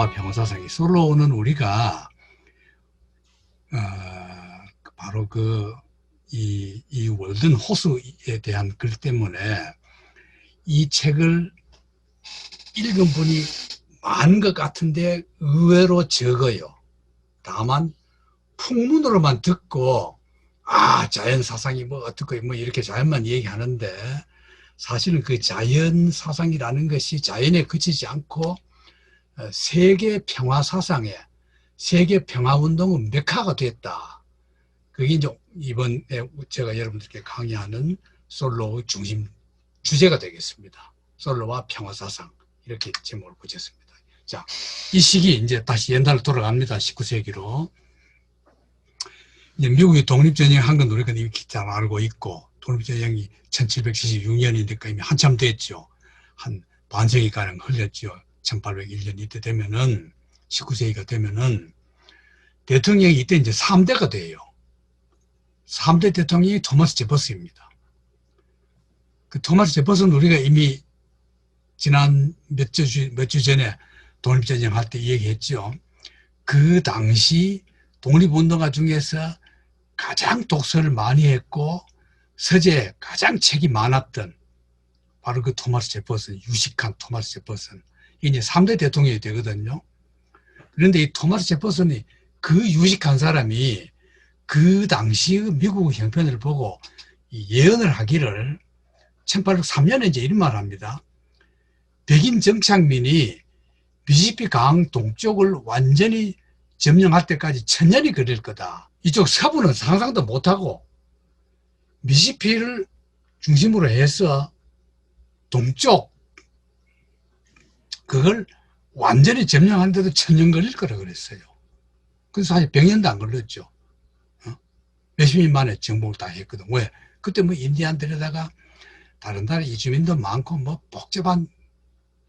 솔로와 평화사상이, 솔로는 우리가 바로 이 월든 호수에 대한 글 때문에 이 책을 읽은 분이 많은 것 같은데 의외로 적어요. 다만 풍문으로만 듣고 자연 사상이 뭐 어떻고 뭐 이렇게 자연만 얘기하는데, 사실은 그 자연 사상이라는 것이 자연에 그치지 않고 세계 평화 사상에, 세계 평화 운동은 메카가 됐다. 그게 이제 이번에 제가 여러분들께 강의하는 솔로의 중심 주제가 되겠습니다. 솔로와 평화 사상, 이렇게 제목을 붙였습니다. 자, 이 시기 이제 다시 옛날로 돌아갑니다. 19세기로. 이제 미국이 독립전쟁 한 건 우리가 이미 잘 알고 있고, 독립전쟁이 1776년이니까 이미 한참 됐죠. 한 반세기가량 흘렸죠. 1801년 이때 되면은, 19세기가 되면은, 대통령이 이때 이제 3대가 돼요. 3대 대통령이 토마스 제퍼슨입니다. 그 토마스 제퍼슨 우리가 이미 지난 몇 주 전에 독립전쟁 할 때 얘기했죠. 그 당시 독립운동가 중에서 가장 독서를 많이 했고 서재에 가장 책이 많았던 바로 그 토마스 제퍼슨, 유식한 토마스 제퍼슨. 이게 이제 3대 대통령이 되거든요. 그런데 이 토마스 제퍼슨이, 그 유식한 사람이 그 당시의 미국 형편을 보고 예언을 하기를, 1803년에 이제 이런 말을 합니다. 백인 정착민이 미시시피 강 동쪽을 완전히 점령할 때까지 1000년이 걸릴 거다. 이쪽 서부는 상상도 못하고 미시시피를 중심으로 해서 동쪽, 그걸 완전히 점령하는데도 1000년 걸릴 거라 그랬어요. 그래서 사실 100년도 안 걸렸죠. 몇십 년 만에 정복을 다 했거든. 왜? 그때 뭐 인디안들에다가 다른 나라 이주민도 많고 뭐 복잡한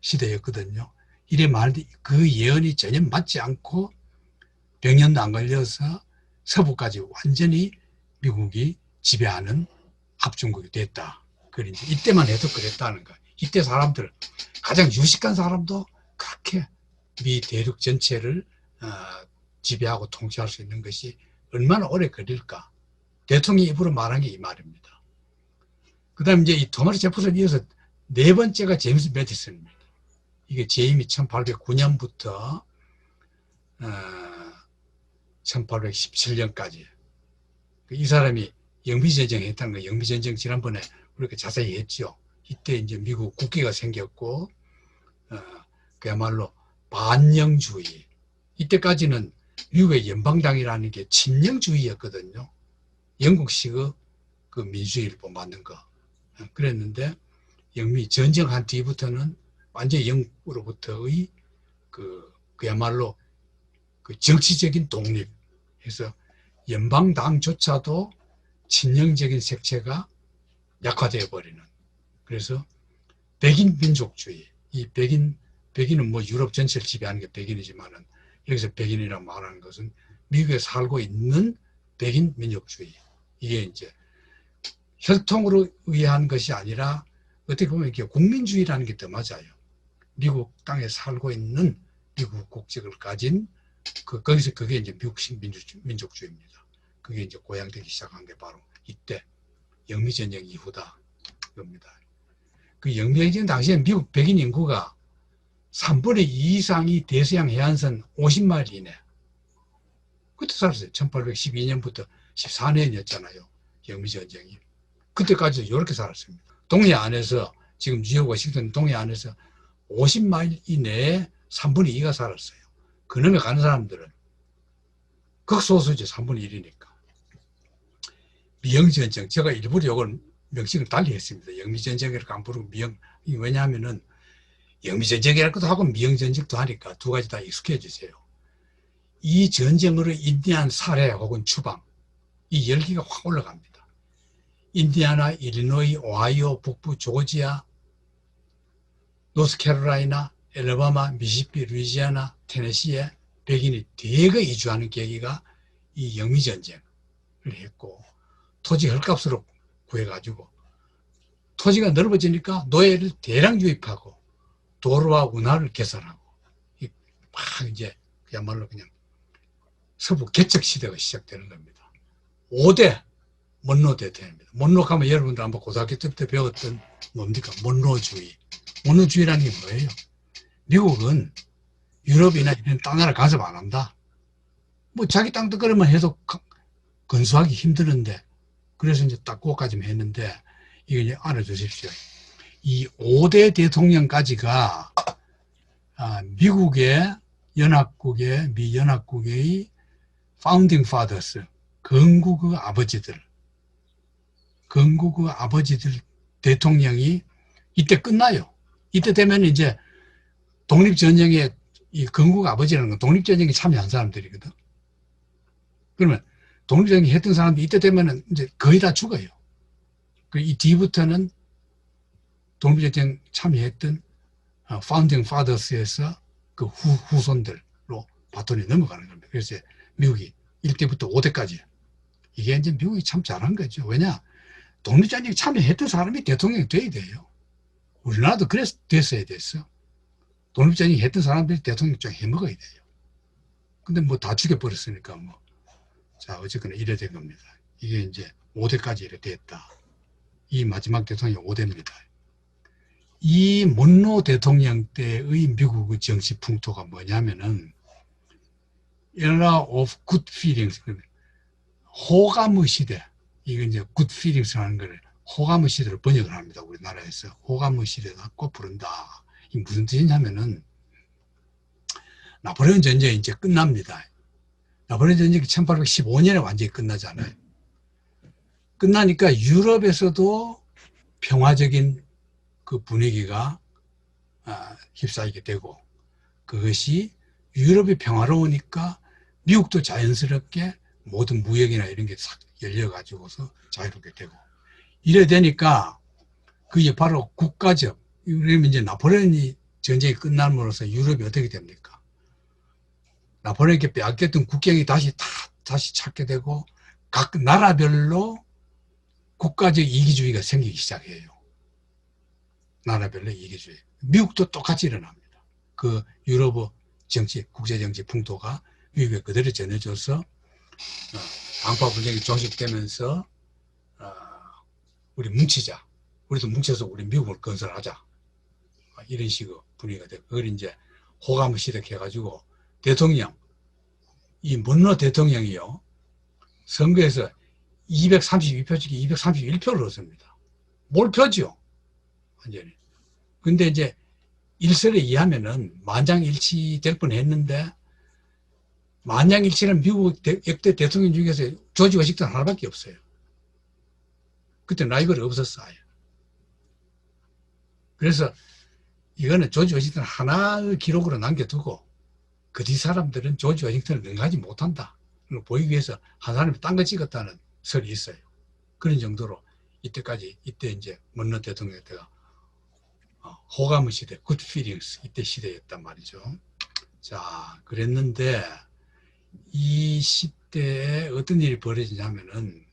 시대였거든요. 이래 말도 그 예언이 전혀 맞지 않고 100년도 안 걸려서 서부까지 완전히 미국이 지배하는 합중국이 됐다. 그래 이제 이때만 해도 그랬다는 거야. 이때 사람들, 가장 유식한 사람도 그렇게 미 대륙 전체를 지배하고 통치할 수 있는 것이 얼마나 오래 걸릴까. 대통령이 입으로 말한 게 이 말입니다. 그 다음에 이제 이 토마스 제퍼슨에 이어서 네 번째가 제임스 매디슨입니다. 이게 재임이 1809년부터 1817년까지. 이 사람이 영미전쟁 했다는 거, 영미전쟁 지난번에 우리가 자세히 했죠. 이때 이제 미국 국기가 생겼고, 그야말로 반영주의. 이때까지는 미국의 연방당이라는 게 친영주의였거든요. 영국식의 그 민주주의를 본받는 거. 그랬는데, 영미 전쟁한 뒤부터는 완전히 영국으로부터의 그야말로 그 정치적인 독립. 해서 연방당조차도 친영적인 색채가 약화되어 버리는. 그래서 백인 민족주의. 이 백인은 뭐 유럽 전체를 지배하는 게 백인이지만은, 여기서 백인이라고 말하는 것은 미국에 살고 있는 백인 민족주의. 이게 이제 혈통으로 의한 것이 아니라 어떻게 보면 이렇게 국민주의라는 게 더 맞아요. 미국 땅에 살고 있는 미국 국적을 가진 거기서 그게 이제 미국식 민족주의입니다. 그게 이제 고양되기 시작한 게 바로 이때 영미전쟁 이후다. 겁니다. 그 영미전쟁 당시에 미국 백인 인구가 3분의 2 이상이 대서양 해안선 50마일 이내. 그때 살았어요. 1812년부터 14년이었잖아요. 영미전쟁이. 그때까지 이렇게 살았습니다. 동해 안에서, 지금 뉴욕 워싱턴 동해 안에서 50마일 이내에 3분의 2가 살았어요. 그놈에 가는 사람들은 극소수죠. 3분의 1이니까. 미영전쟁. 제가 일부러 이걸 명칭을 달리 했습니다. 영미전쟁이라고 안 부르고 미영. 왜냐하면은 영미전쟁이라는 것도 하고 미영전쟁도 하니까 두 가지 다 익숙해지세요. 이 전쟁으로 인디안 살해 혹은 추방, 이 열기가 확 올라갑니다. 인디아나, 일리노이, 오하이오, 북부 조지아, 노스캐롤라이나, 엘라바마, 미시시피, 루이지아나, 테네시에 백인이 대거 이주하는 계기가 이 영미전쟁을 했고, 토지 헐값으로 구해가지고 토지가 넓어지니까 노예를 대량 유입하고 도로와 운하를 개설하고 막 이제 그야말로 그냥 서부 개척 시대가 시작되는 겁니다. 5대 먼로 대통령입니다. 먼로 가면 여러분들 한번 고등학교 때부터 배웠던 뭡니까? 먼로주의. 먼로주의라는 게 뭐예요? 미국은 유럽이나 이런 딴 나라 간섭 안 한다. 뭐 자기 땅도 그러면 해도 건수하기 힘드는데, 그래서 이제 딱 그거까지만 했는데, 이거 이제 알아두십시오. 이 5대 대통령까지가 미국의 연합국의, 미 연합국의 파운딩 파더스, 건국의 아버지들 대통령이 이때 끝나요. 이때 되면 이제 독립전쟁에 이 건국 아버지라는 건 독립전쟁에 참여한 사람들이거든. 그러면 독립전쟁 했던 사람들이 이때 되면은 이제 거의 다 죽어요. 이 뒤부터는 독립전쟁 참여했던 파운딩 파더스에서 그 후손들로 바톤이 넘어가는 겁니다. 그래서 미국이 1대부터 5대까지. 이게 이제 미국이 참 잘한 거죠. 왜냐? 독립전쟁에 참여했던 사람이 대통령이 돼야 돼요. 우리나라도 그래서 됐어야 됐어. 독립전쟁에 했던 사람들이 대통령 좀 해먹어야 돼요. 근데 뭐 다 죽여버렸으니까 뭐. 자, 어쨌거나 이래 된 겁니다. 이게 이제 5대까지 이래 됐다. 이 마지막 대통령이 5대입니다. 이 먼로 대통령 때의 미국의 정치 풍토가 뭐냐면은 era of good feelings, 호감의 시대. 이거 이제 good feelings라는 걸 호감의 시대로 번역을 합니다. 우리나라에서 호감의 시대라고 부른다. 이 무슨 뜻이냐면은 나폴레옹 전쟁이 이제 끝납니다. 나폴레옹 전쟁이 1815년에 완전히 끝나잖아요. 끝나니까 유럽에서도 평화적인 그 분위기가 휩싸이게 되고, 그것이 유럽이 평화로우니까 미국도 자연스럽게 모든 무역이나 이런 게 싹 열려가지고서 자유롭게 되고, 이래 되니까 그게 바로 국가적, 그러면 이제 나폴레옹이 전쟁이 끝남으로써 유럽이 어떻게 됩니까? 나폴레옹에게 빼앗겼던 국경이 다시 찾게 되고, 각 나라별로 국가적 이기주의가 생기기 시작해요. 나라별로 이기주의. 미국도 똑같이 일어납니다. 그 유럽의 정치, 국제정치 풍토가 미국에 그대로 전해져서 방파 분쟁이 종식되면서 우리 뭉치자. 우리도 뭉쳐서 우리 미국을 건설하자. 이런 식의 분위기가 되고, 그걸 이제 호감을 시작해가지고 대통령, 이 먼로 대통령이요, 선거에서 232표 중에 231표를 얻습니다. 몰표죠. 완전히. 근데 이제 일설에 의하면은 만장일치 될 뻔했는데, 만장일치는 미국 역대 대통령 중에서 조지 워싱턴 하나밖에 없어요. 그때 라이벌이 없었어요. 그래서 이거는 조지 워싱턴 하나의 기록으로 남겨두고 그 뒤 사람들은 조지 워싱턴을 능가하지 못한다. 보이기 위해서 한 사람이 딴 거 찍었다는 설이 있어요. 그런 정도로 이때까지, 이때 이제 먼로 대통령 때가 호감의 시대, good feelings, 이때 시대였단 말이죠. 자, 그랬는데 이 시대에 어떤 일이 벌어지냐면은,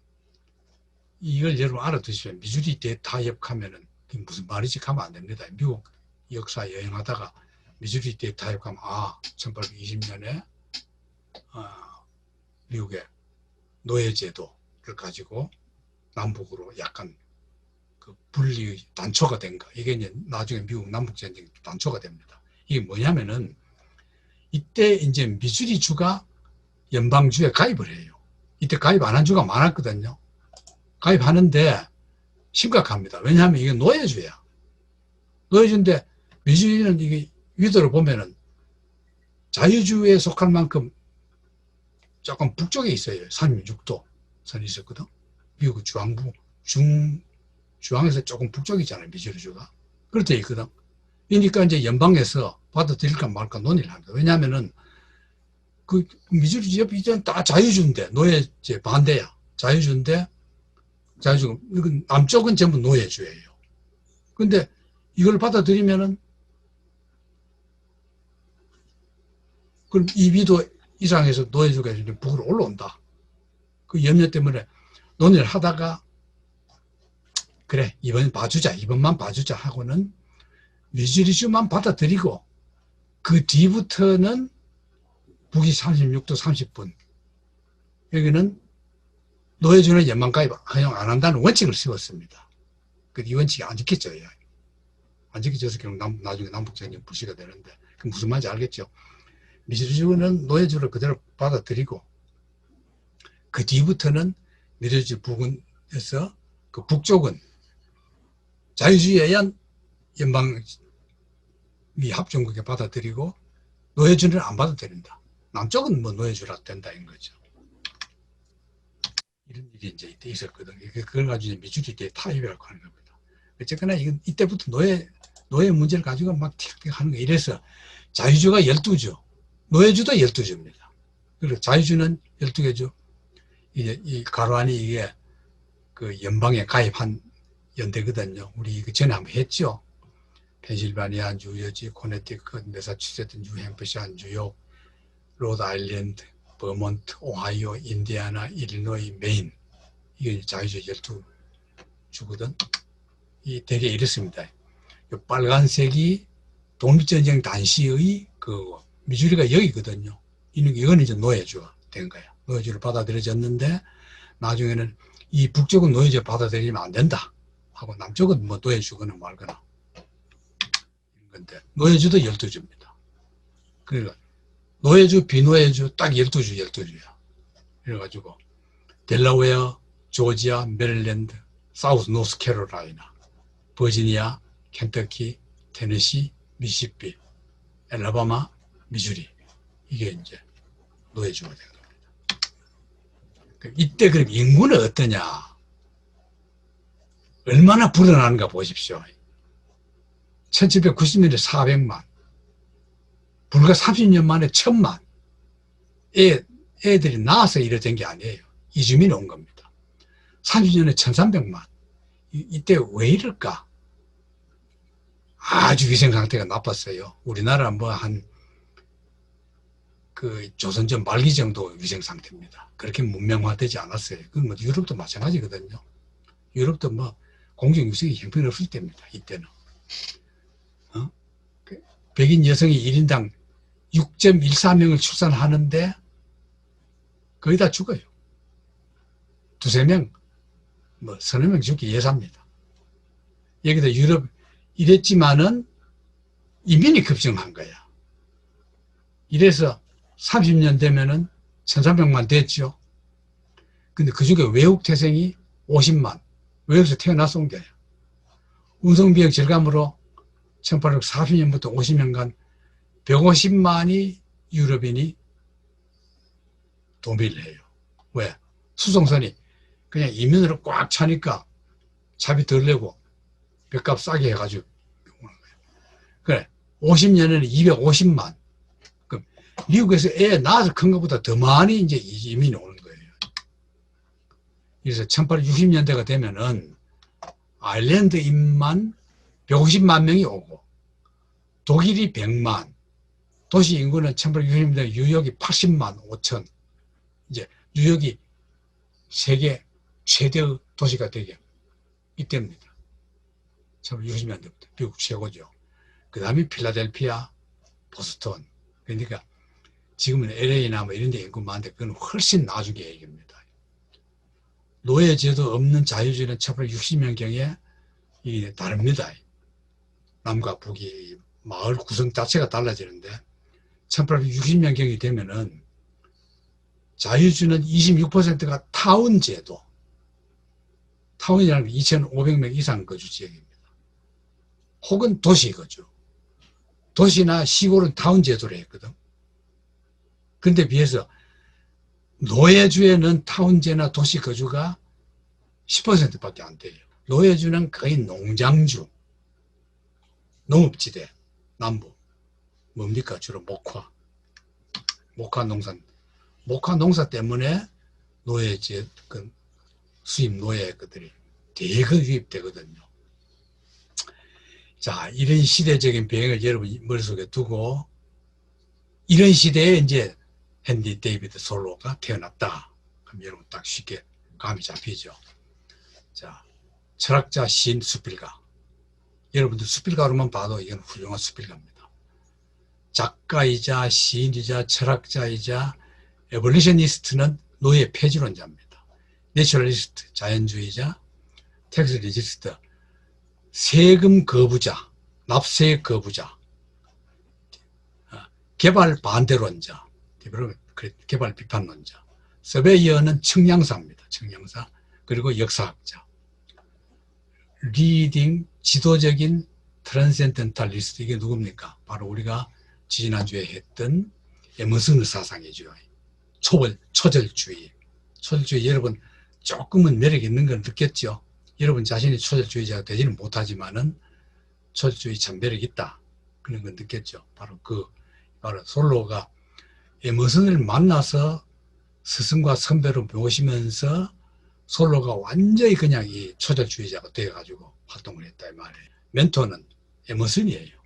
이걸 여러분 알아두시면, 미주리 대타협하면은 무슨 말인지 가면 안 됩니다. 미국 역사 여행하다가 미주리 대타협하면 1820년에 미국의 노예제도를 가지고 남북으로 약간 그 분리 단초가 된 거. 이게 이제 나중에 미국 남북전쟁 단초가 됩니다. 이게 뭐냐면은, 이때 이제 미주리주가 연방주에 가입을 해요. 이때 가입 안 한 주가 많았거든요. 가입하는데 심각합니다. 왜냐하면 이게 노예주야. 노예주인데 미주리는 이게 위도를 보면은 자유주에 속할 만큼 조금 북쪽에 있어요. 36도 선이 있었거든. 미국 중앙부, 중앙에서 조금 북쪽이잖아요. 미주리주가. 그렇게 있거든. 그러니까 이제 연방에서 받아들일까 말까 논의를 합니다. 왜냐하면은 그 미주리 옆에 이제는 다 자유주인데, 노예제 반대야. 자유주인데, 이건 남쪽은 전부 노예주예요. 근데 이걸 받아들이면은, 그럼 2비도 이상에서 노예주가 이제 북으로 올라온다. 그 염려 때문에 논의를 하다가, 그래, 이번만 봐주자 하고는 미주리주만 받아들이고, 그 뒤부터는 북위 36도 30분. 여기는 노예주는 연방가입 허용 안 한다는 원칙을 세웠습니다. 이 원칙이 안 지켰죠. 안 지켜져서 결국 나중에 남북전쟁 불씨가 되는데, 그 무슨 말인지 알겠죠? 민주주의는 노예주를 그대로 받아들이고, 그 뒤부터는 민주주의 부근에서 그 북쪽은 자유주의에 의한 연방이 합중국에 받아들이고, 노예주는 안 받아들인다. 남쪽은 뭐 노예주라 된다, 인 거죠. 이런 일이 이제 이때 있었거든요. 그걸 가지고 미주리 때 타협이라고 하는 겁니다. 어쨌거나 이때부터 노예 문제를 가지고 막 틱틱 하는 거예요. 이래서 자유주가 12주, 노예주도 12주입니다. 그리고 자유주는 12개주, 이 가로 안이 이게 그 연방에 가입한 연대거든요. 우리 그 전에 한번 했죠. 펜실바니아, 뉴저지, 코네티컷, 매사추세츠, 뉴햄프셔, 뉴욕, 로드아일랜드, 버몬트, 오하이오, 인디아나, 일리노이, 메인. 이게 자유주 12주거든. 되게 이렇습니다. 이 빨간색이 독립전쟁 당시의 그거고, 미주리가 여기거든요. 이건 이제 노예주가 된 거야. 노예주를 받아들여졌는데, 나중에는 이 북쪽은 노예주 받아들이면 안 된다 하고, 남쪽은 뭐 노예주거나 말거나. 근데, 노예주도 12주입니다. 그러니까, 노예주, 비노예주 딱 12주야. 그래가지고, 델라웨어, 조지아, 메릴랜드, 사우스 노스캐롤라이나, 버지니아, 켄터키, 테네시, 미시시피, 엘라바마, 미주리. 이게 이제 노예주가 된 겁니다. 이때 그럼 인구는 어떠냐? 얼마나 불어나는가 보십시오. 1790년에 400만. 불과 30년 만에 1000만. 애들이 나와서 이래된 게 아니에요. 이주민이 온 겁니다. 30년에 1300만. 이때 왜 이럴까? 아주 위생 상태가 나빴어요. 우리나라 뭐 그 조선전 말기 정도 위생 상태입니다. 그렇게 문명화되지 않았어요. 그건 뭐 유럽도 마찬가지거든요. 유럽도 뭐 공중 위생이 형편없을 때입니다. 이때는. 백인 여성이 1인당 6.14명을 출산하는데 거의 다 죽어요. 두세 명, 뭐 서너 명 죽기 예사입니다. 여기다 유럽 이랬지만은 이민이 급증한 거야. 이래서 30년 되면은 1300만 됐죠. 근데 그 중에 외국 태생이 50만. 외국에서 태어나서 온 거예요. 운송비용 절감으로 1840년부터 50년간 150만이 유럽인이 도밀을 해요. 왜? 수송선이 그냥 이민으로 꽉 차니까 차비 덜 내고 벽값 싸게 해가지고 오는 거예요. 그래, 50년에는 250만. 그럼 미국에서 애 낳아서 큰 것보다 더 많이 이제 이민이 오는 거예요. 그래서 1860년대가 되면은 아일랜드인만 150만 명이 오고 독일이 100만, 도시 인구는 1860년대 뉴욕이 80만 5천. 이제 뉴욕이 세계 최대의 도시가 되게 이때입니다. 1960년대부터 미국 최고죠. 그 다음에 필라델피아, 보스턴. 그러니까 지금은 LA나 뭐 이런 데 인구 많은데 그건 훨씬 나중에 얘기입니다. 노예제도 없는 자유주의는 1960년경에 이게 다릅니다. 남과 북이 마을 구성 자체가 달라지는데 1860년경이 되면은 자유주의는 26%가 타운제도, 타운이라는 게 2,500명 이상 거주 지역입니다. 혹은 도시 거주. 도시나 시골은 타운제도로 했거든. 그런데 비해서 노예주에는 타운제나 도시 거주가 10%밖에 안 돼요. 노예주는 거의 농장주, 농업지대, 남부. 뭡니까? 주로 목화 농산. 목화 농사 때문에 노예제, 수입 노예들이 대거 유입되거든요. 자, 이런 시대적인 배경을 여러분 머릿속에 두고, 이런 시대에 이제 헨리 데이비드 솔로가 태어났다. 그럼 여러분 딱 쉽게 감이 잡히죠. 자, 철학자 시인 수필가. 여러분들 수필가로만 봐도 이건 훌륭한 수필가입니다. 작가이자 시인이자 철학자이자 에볼루셔니스트는 노예 폐지론자입니다. 내추럴리스트 자연주의자, 텍스 리지스트 세금 거부자, 납세 거부자, 개발 반대론자, 개발 비판론자, 서베이어는 청량사입니다. 청량사. 그리고 역사학자. 리딩 지도적인 트랜센덴탈리스트, 이게 누굽니까? 바로 우리가 지난주에 했던 에머슨의 사상이죠. 초절주의. 초절주의 여러분 조금은 매력 있는 걸 느꼈죠? 여러분 자신이 초절주의자가 되지는 못하지만은 초절주의 참 매력 있다. 그런 걸 느꼈죠. 바로 솔로가 에머슨을 만나서 스승과 선배로 모시면서 솔로가 완전히 그냥 이 초절주의자가 되어가지고 활동을 했다 이 말이에요. 멘토는 에머슨이에요.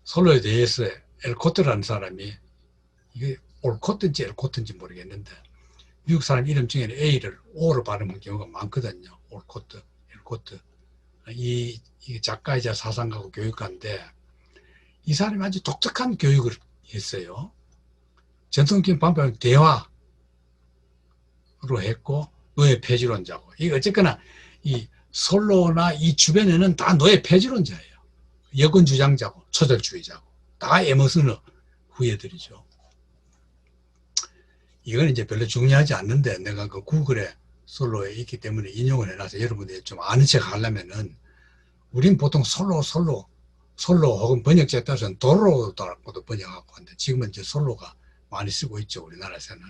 솔로에 대해서 엘코트라는 사람이, 이게 올코트인지 엘코트인지 모르겠는데 미국 사람 이름 중에는 A를 O로 발음하는 경우가 많거든요. 올코트, 엘코트. 이 작가이자 사상가고 교육가인데 이 사람이 아주 독특한 교육을 했어요. 전통적인 방법은 대화로 했고 노예 폐지론자고. 이 어쨌거나 이 솔로나 이 주변에는 다 노예 폐지론자예요. 여군 주장자고 초절주의자고 다 에머슨의 후예들이죠. 이건 이제 별로 중요하지 않는데 내가 그 구글에 솔로에 있기 때문에 인용을 해놔서 여러분들이 좀 아는 척 하려면은 우린 보통 솔로 혹은 번역자에 따라서는 도로라고도 번역하고 하는데 지금은 이제 솔로가 많이 쓰고 있죠. 우리나라에서는.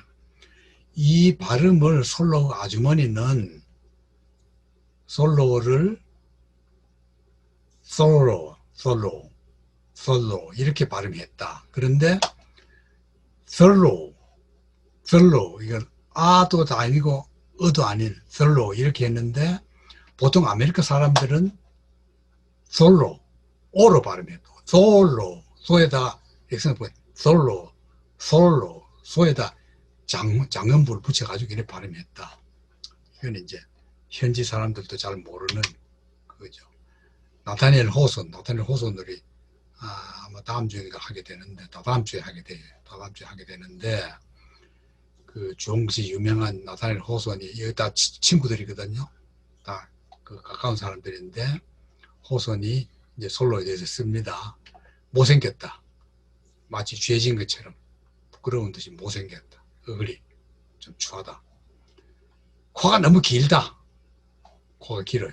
이 발음을 솔로 아주머니는 솔로를 솔로 이렇게 발음했다. 그런데 솔로 이건 아도 아니고 어도 아닌 솔로 이렇게 했는데 보통 아메리카 사람들은 솔로 오로 발음했고 솔로 소에다가 솔로 소에다 장음부를 붙여가지고 이렇게 발음했다. 이건 이제 현지 사람들도 잘 모르는 그거죠. 나타니엘 호손들이 아마 다음 주에 하게 되는데 다다음 주에 하게 되는데 그 중국시 유명한 나타니엘 호손이 여기 다 친구들이거든요. 다 그 가까운 사람들인데 호손이 이제 솔로에 대해서 씁니다. 못생겼다. 마치 죄진 것처럼 부끄러운 듯이 못생겼다. 얼굴이 좀 추하다. 코가 너무 길다. 코가 길어요.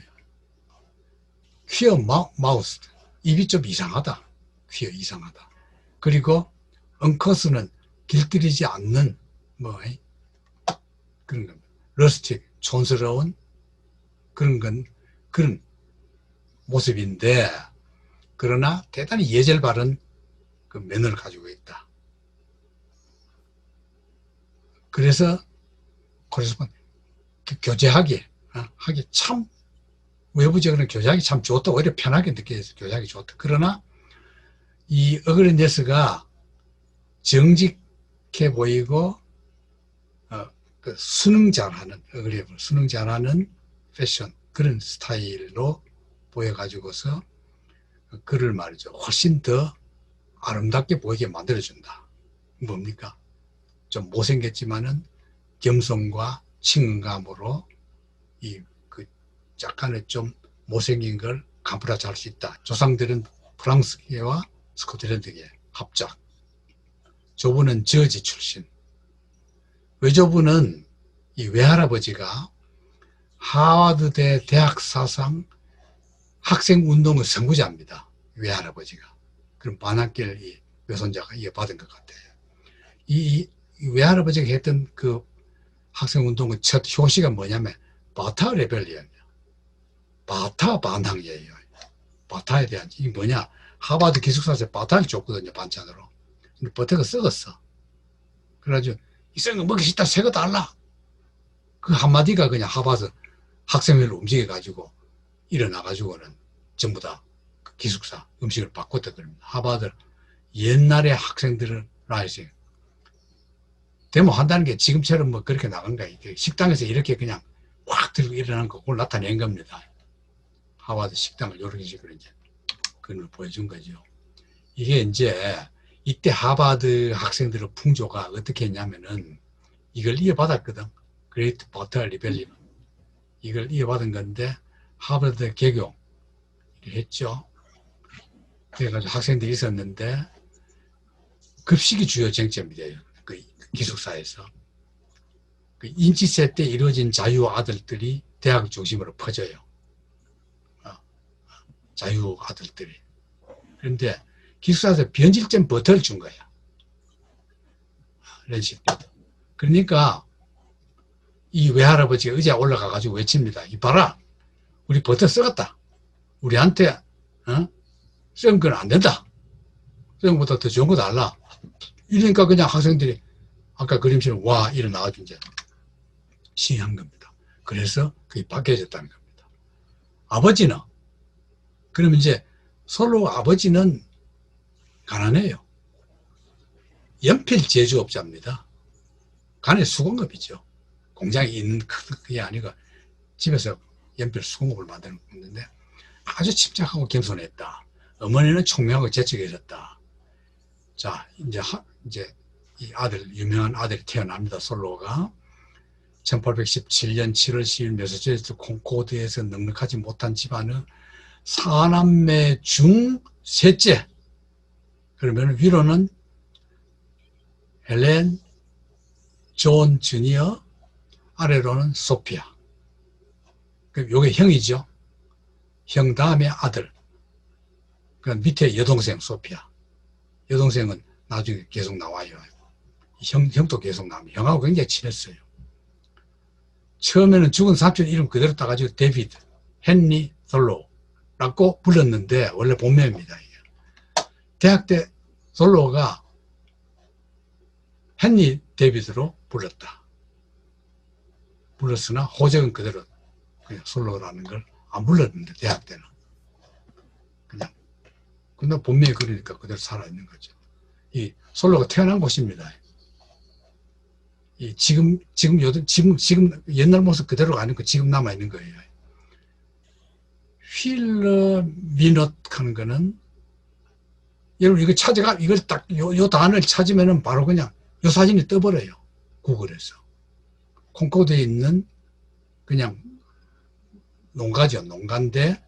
퀴어 마우스. 입이 좀 이상하다. 퀴어 이상하다. 그리고 엉커스는 길들이지 않는 그런 겁니다. 러스틱 촌스러운 그런 모습인데 그러나 대단히 예절 바른 그 매너를 가지고 있다. 그래서 교제하기 하기 참 외부적으로는 교제하기 참 좋다. 오히려 편하게 느껴져서 교제하기 좋다. 그러나 이 어그레네스가 정직해 보이고 그 수능 잘하는 패션 그런 스타일로 보여가지고서 그를 말이죠. 훨씬 더 아름답게 보이게 만들어준다. 뭡니까? 좀 못생겼지만은 겸손과 친근감으로 그 약간의 좀 못생긴 걸 감싸 할 수 있다. 조상들은 프랑스계와 스코틀랜드계 합작. 조부는 저지 출신. 외조부는 이 외할아버지가 하버드대 대학사상 학생운동의 선구자입니다. 외할아버지가. 그럼 반학기를 이 외손자가 이어받은 것 같아요. 이 외할아버지가 했던 그 학생운동의 첫 효시가 뭐냐면 바타 레벨리언이에요. 바타 반항이에요. 바타에 대한 이게 뭐냐? 하버드 기숙사에서 바타를 줬거든요. 반찬으로. 근데 버터가 썩었어. 그래가지고 이 썩은 거 먹기 싫다. 새 거 달라. 그 한마디가 그냥 하버드 학생회를 움직여가지고 일어나가지고는 전부 다 그 기숙사 음식을 바꿨다 그럽니다. 하버드 옛날에 학생들은 라이징 데모한다는 게 지금처럼 뭐 그렇게 나간 거야. 식당에서 이렇게 그냥 확 들고 일어나는 거 그걸 나타낸 겁니다. 하버드 식당을 이런 식으로 이제 그걸 보여준 거죠. 이게 이제 이때 하버드 학생들의 풍조가 어떻게 했냐면은 이걸 이어받았거든. 그레이트 버터 리벨리언. 이걸 이어받은 건데 하버드 개교 했죠. 그래가지고 학생들이 있었는데 급식이 주요 쟁점이 돼요. 그 기숙사에서. 그 인치세 때 이루어진 자유 아들들이 대학 중심으로 퍼져요. 자유 아들들이. 그런데 기숙사에서 변질된 버터를 준 거야. 이런 식으로. 그러니까 이 외할아버지가 의자에 올라가가지고 외칩니다. 이봐라, 우리 버터 썩었다. 우리한테 썩은 건 안 된다. 썩은 것보다 더 좋은 거 달라. 이러니까 그냥 학생들이 아까 그림처럼 와 일어나가지고 이제 시위한 겁니다. 그래서 그게 바뀌어졌다는 겁니다. 아버지는 그러면 이제 솔로 아버지는 가난해요. 연필 제조업자입니다. 간의 수공업이죠. 공장이 있는 그게 아니고 집에서 연필 수공업을 만드는 건데 아주 침착하고 겸손했다. 어머니는 총명하고 재치가 있었다. 자, 이제 이 아들, 유명한 아들이 태어납니다. 솔로가. 1817년 7월 10일 매사추세츠 콘코드에서 넉넉하지 못한 집안의 사남매 중 셋째. 그러면 위로는 헬렌, 존 주니어, 아래로는 소피아. 그럼 요게 형이죠. 형 다음에 아들. 그 밑에 여동생 소피아. 여동생은 나중에 계속 나와요. 형도 계속 나옵니다. 형하고 굉장히 친했어요. 처음에는 죽은 삼촌 이름 그대로 따가지고 데비드, 헨리 솔로라고 불렀는데 원래 본명입니다. 이게. 대학 때 솔로가 헨리 데비드로 불렀으나 호적은 그대로 그냥 솔로라는 걸 안 불렀는데 대학 때는 그냥 근데 본명이 그러니까 그대로 살아있는 거죠. 이 솔로가 태어난 곳입니다. 이 지금 옛날 모습 그대로가 아니고 지금 남아있는 거예요. 휠러 미넛 하는 거는 여러분 이거 이걸 딱 요 단어를 찾으면은 바로 그냥 요 사진이 떠버려요. 구글에서. 콩코드에 있는 그냥 농가죠. 농가인데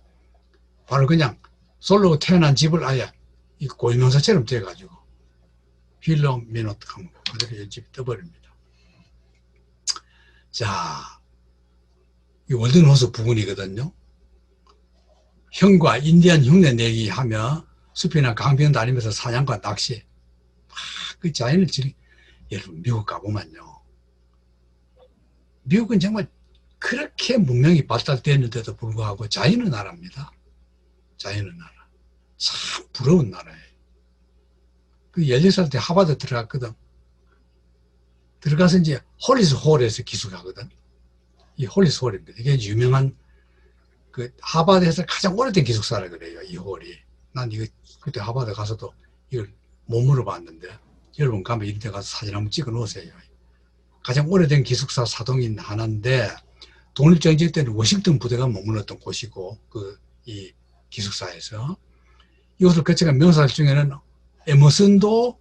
바로 그냥 솔로 태어난 집을 아예 이 고유명사처럼 돼가지고 휠러 미넛 하면 그대로 이 집이 떠버립니다. 자, 이 월든호수 부근이거든요. 형과 인디안 흉내 내기 하며 숲이나 강변 다니면서 사냥과 낚시. 그 자연을 여러분 미국 가보면요. 미국은 정말 그렇게 문명이 발달되었는데도 불구하고 자연의 나라입니다. 자연의 나라. 참 부러운 나라예요. 그 16살 때 하버드 들어갔거든. 들어가서 이제 홀리스 홀에서 기숙하거든. 이 홀리스 홀입니다. 이게 유명한 그 하버드에서 가장 오래된 기숙사라 그래요. 이 홀이. 난 이거 그때 하버드 가서도 이걸 못 물어봤는데 여러분 가면 이런 데 가서 사진 한번 찍어 놓으세요. 가장 오래된 기숙사 사동인 하나인데 독립정직 때는 워싱턴 부대가 머물렀던 곳이고 이 기숙사에서 이곳을 거쳐간 명사들 중에는 에머슨도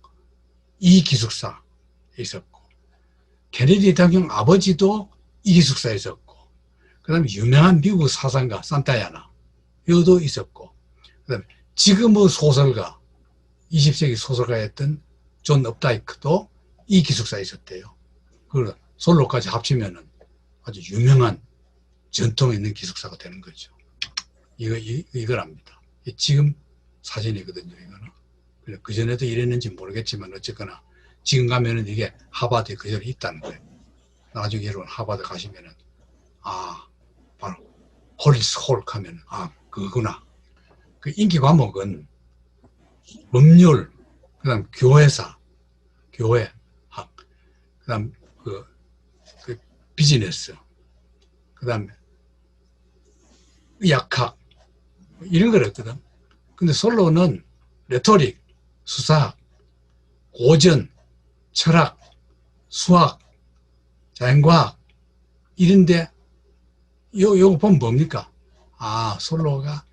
이 기숙사에 있었고 케네디 대통령 아버지도 이 기숙사에 있었고 그 다음에 유명한 미국 사상가 산타야나 여도 있었고 그 다음에 지금의 소설가 20세기 소설가였던 존 업다이크도 이 기숙사에 있었대요. 그걸 솔로까지 합치면은 아주 유명한 전통 있는 기숙사가 되는 거죠. 이거랍니다. 지금 사진이거든요, 이거는. 그전에도 이랬는지 모르겠지만 어쨌거나 지금 가면은 이게 하버드에 그대로 있다는 거예요. 나중에 여러분 하버드 가시면은 바로 홀리스 홀 하면은 그거구나. 그 인기 과목은 법률, 그 다음 교회사, 교회학, 그 다음 그 비즈니스, 그 다음에 의학학, 이런 거였거든. 근데 솔로는 레토릭, 수사학, 고전, 철학, 수학, 자연과학, 이런데, 요거 보면 뭡니까? 솔로가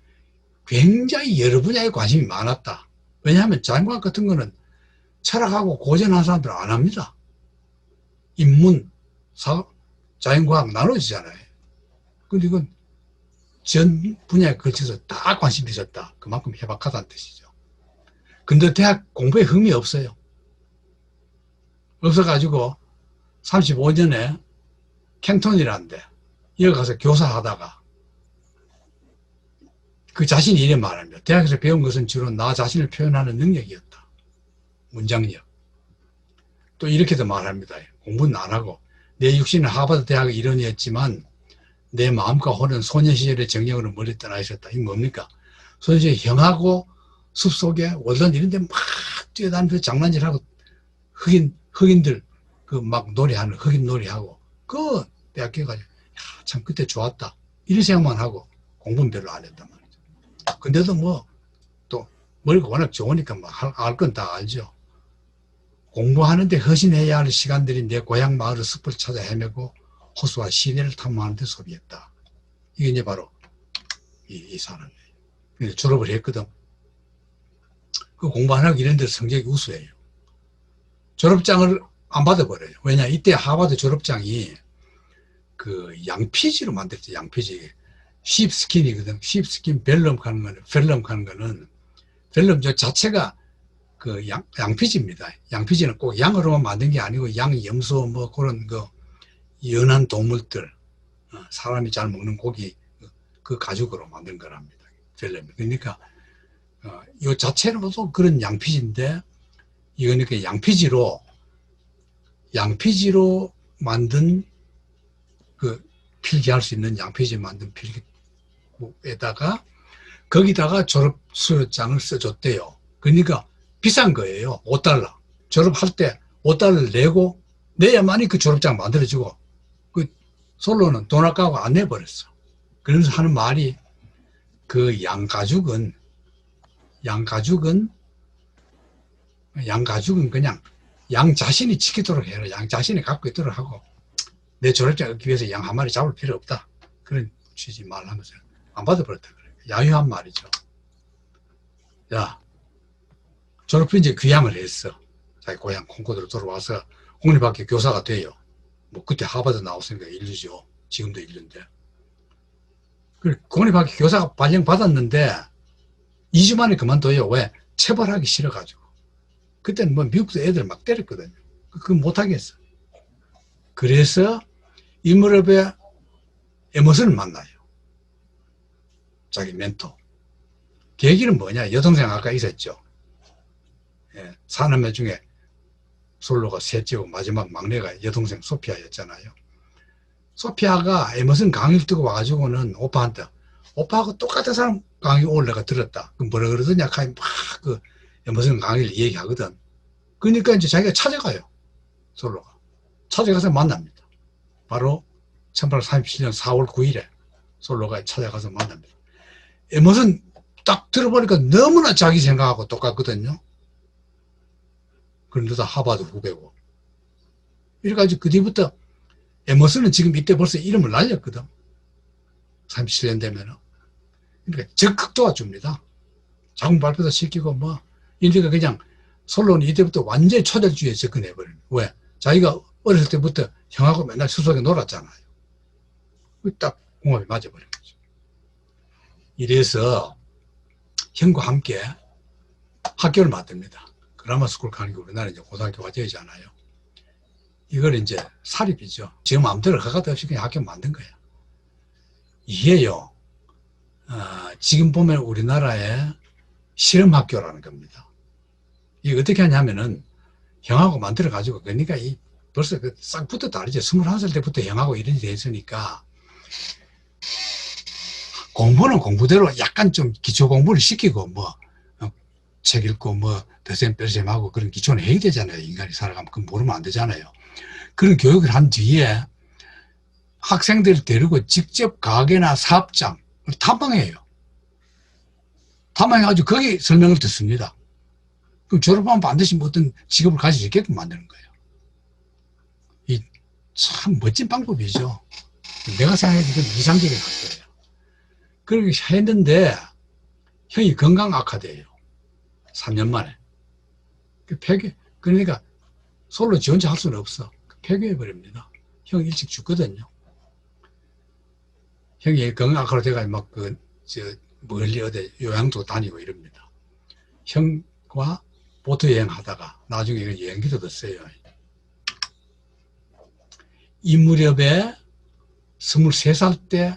굉장히 여러 분야에 관심이 많았다. 왜냐하면 자연과학 같은 거는 철학하고 고전한 사람들은 안 합니다. 인문, 자연과학 나눠지잖아요. 근데 이건 전 분야에 걸쳐서 다 관심이 있었다. 그만큼 해박하다는 뜻이죠. 근데 대학 공부에 흥미 없어요. 없어가지고 35년에 캔톤이라는데 여기 가서 교사하다가 그 자신이 이래 말합니다. 대학에서 배운 것은 주로 나 자신을 표현하는 능력이었다. 문장력. 또 이렇게도 말합니다. 공부는 안 하고 내 육신은 하버드 대학의 일원이었지만 내 마음과 혼은 소년 시절의 정령으로 멀리 떠나 있었다. 이게 뭡니까? 소년 시절에 형하고 숲속에 월든 이런 데 막 뛰어다니면서 장난질하고 흑인들 그 막 놀이하는 흑인 놀이하고 그 대학교 가지고 참 그때 좋았다. 이런 생각만 하고 공부는 별로 안 했단 말이죠. 근데도 뭐 또 머리가 워낙 좋으니까 뭐 알 건 다 알죠. 공부하는데 헌신해야 할 시간들이 내 고향 마을의 숲을 찾아 헤매고 호수와 시내를 탐험하는 데 소비했다. 이게 이제 바로 이 사람이에요. 졸업을 했거든. 그 공부 안 하고 이런 데 성적이 우수해요. 졸업장을 안 받아버려요. 왜냐, 이때 하버드 졸업장이 그 양피지로 만들었죠. 양피지. 쉽스킨이거든. 쉽스킨 벨럼 가는 거는, 벨럼 가는 거는, 벨럼 저 자체가 그 양피지입니다. 양피지는 꼭 양으로만 만든 게 아니고 양, 염소 뭐 그런 그 연한 동물들, 사람이 잘 먹는 고기 그 가죽으로 만든 거랍니다. 벨럼. 그러니까 이 자체로도 그런 양피지인데 이거니까 양피지로 만든 그 필기할 수 있는 양피지 만든 필기에다가 거기다가 졸업 수료장을 써줬대요. 그러니까 비싼 거예요. $5. 졸업할 때 $5 내고 내야만이 그 졸업장 만들어지고 그 솔로는 돈 아까워 안 내버렸어. 그러면서 하는 말이 그 양가죽은 그냥 양 자신이 지키도록 해라. 양 자신이 갖고 있도록 하고 내 졸업장 얻기 위해서 양 한 마리 잡을 필요 없다. 그런 취지 말을 하면서 안 받아버렸다 그래요. 야유한 말이죠. 야, 졸업 후 이제 귀향을 했어. 자기 고향 콩고드로 돌아와서 국립학교 교사가 돼요. 뭐 그때 하버드 나왔으니까 인류죠. 지금도 인류인데. 국립학교 교사가 발령받았는데 2주 만에 그만둬요. 왜? 체벌하기 싫어가지고. 그때는 뭐 미국도 애들 막 때렸거든요. 그거 못하겠어. 그래서 이 무렵에 에머슨을 만나요. 자기 멘토. 계기는 뭐냐? 여동생 아까 있었죠. 예, 사남매 중에 솔로가 셋째고 마지막 막내가 여동생 소피아였잖아요. 소피아가 에머슨 강의를 듣고 와가지고는 오빠한테 오빠하고 똑같은 사람 강의 오늘 내가 들었다. 그 뭐라 그러더냐? 막 그 에머슨 강의를 얘기하거든. 그러니까 이제 자기가 찾아가요. 솔로가. 찾아가서 만납니다. 바로 1837년 4월 9일에 솔로가 찾아가서 만납니다. 에머슨 딱 들어보니까 너무나 자기 생각하고 똑같거든요. 그런데도 하버드 후배고. 이래가지고 그 뒤부터 에머슨은 지금 이때 벌써 이름을 날렸거든. 37년 되면은. 그러니까 적극 도와줍니다. 작품 발표도 시키고 뭐. 이러니까 그냥 솔로는 이때부터 완전히 초절주의에 접근해버려요. 왜? 자기가 어렸을 때부터 형하고 맨날 숲속에 놀았잖아요. 딱 궁합이 맞아버린 거죠. 이래서 형과 함께 학교를 만듭니다. 그라마 스쿨 가는 게 우리나라 이제 고등학교 과정이잖아요. 이걸 이제 사립이죠. 지금 마음대로 허가도 없이 그냥 학교 만든 거야. 이게요, 지금 보면 우리나라의 실험학교라는 겁니다. 이게 어떻게 하냐면은 형하고 만들어가지고, 그러니까 벌써 싹 붙어 다르죠. 21살 때부터 형하고 이런 일이 됐으니까 공부는 공부대로 약간 좀 기초 공부를 시키고 책 읽고 더셈 뺄셈하고 그런 기초는 해야 되잖아요. 인간이 살아가면 그건 모르면 안 되잖아요. 그런 교육을 한 뒤에 학생들을 데리고 직접 가게나 사업장을 탐방해요. 탐방해가지고 거기 설명을 듣습니다. 그럼 졸업하면 반드시 어떤 직업을 가질 수 있게끔 만드는 거예요. 이 참 멋진 방법이죠. 내가 생각해도 이건 이상적인 학교예요. 그렇게 했는데 형이 건강 악화돼요. 3년 만에. 그러니까 솔로 지 혼자 할 수는 없어. 폐교해버립니다. 형 일찍 죽거든요. 형이 건강하로 돼가 멀리 어디 요양도 다니고 이럽니다. 형과 보트 여행 하다가 나중에 이걸 여행기도 됐어요. 이 무렵에 23살 때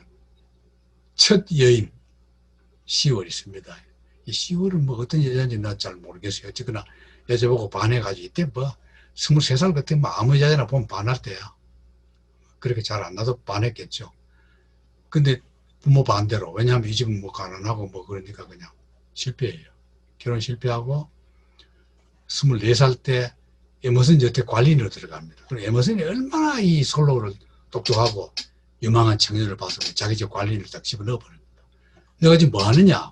첫 여인 시월 있습니다. 이 시월은 뭐 어떤 여자인지 나 잘 모르겠어요. 어쨌거나 여자 보고 반해가지고 이때 뭐 23살 같은 뭐 아무 여자나 보면 반할 때야. 그렇게 잘 안 나도 반했겠죠. 근데 부모 반대로, 왜냐하면 이 집은 뭐 가난하고 뭐 그러니까 그냥 실패해요. 결혼 실패하고 24살 때 에머슨 저택 관리인으로 들어갑니다. 그럼 에머슨이 얼마나 이 솔로를 똑똑하고 유망한 청년을 봐서 자기 집 관리인을 딱 집어넣어 버립니다. 내가 지금 뭐 하느냐?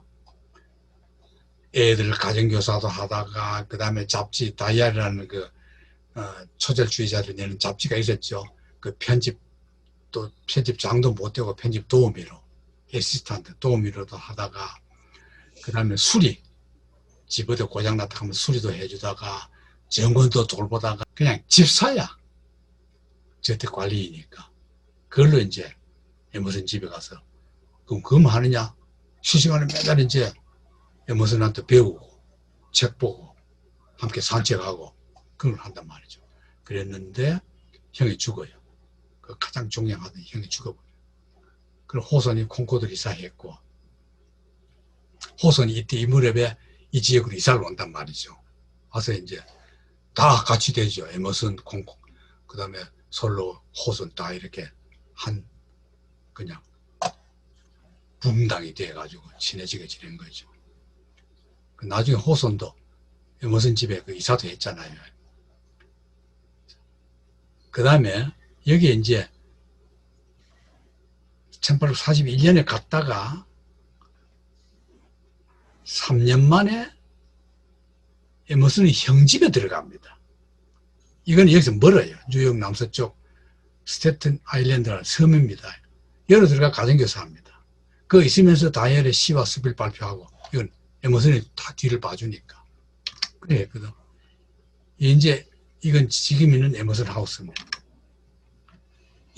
애들 가정교사도 하다가 그 다음에 잡지 다이아리라는 초절주의자들이 내는 잡지가 있었죠. 그 또 편집장도 못 되고 편집 도우미로, 애시스탄트 도우미로도 하다가, 그 다음에 수리, 집 어디 고장났다 하면 수리도 해주다가, 정권도 돌보다가, 그냥 집사야. 저택 관리이니까. 그걸로 이제 에머슨 집에 가서, 그럼 그거 하느냐? 실시간에 매달 이제 에머슨한테 배우고, 책 보고, 함께 산책하고, 그걸 한단 말이죠. 그랬는데, 형이 죽어요. 그 가장 존경하던 형이 죽어버려요. 그럼 호선이 콩코드를 이사했고, 호선이 이때 이 무렵에 이 지역으로 이사를 온단 말이죠. 와서 이제 다 같이 되죠. 에머슨, 콩코, 그 다음에 솔로, 호선 다 이렇게 그냥 붕당이 돼가지고 친해지게 지낸 거죠. 나중에 호선도 에머슨 집에 이사도 했잖아요. 그 다음에 여기에 이제 1841년에 갔다가 3년 만에 에머슨이 형집에 들어갑니다. 이건 여기서 멀어요. 뉴욕 남서쪽 스태튼 아일랜드라는 섬입니다. 여기로 들어가 가정교사합니다. 그 있으면서 다이얼의 시와 수비를 발표하고, 이건 에머슨이 다 뒤를 봐주니까. 그래 했거든. 이건 지금 있는 에머슨 하우스입니다.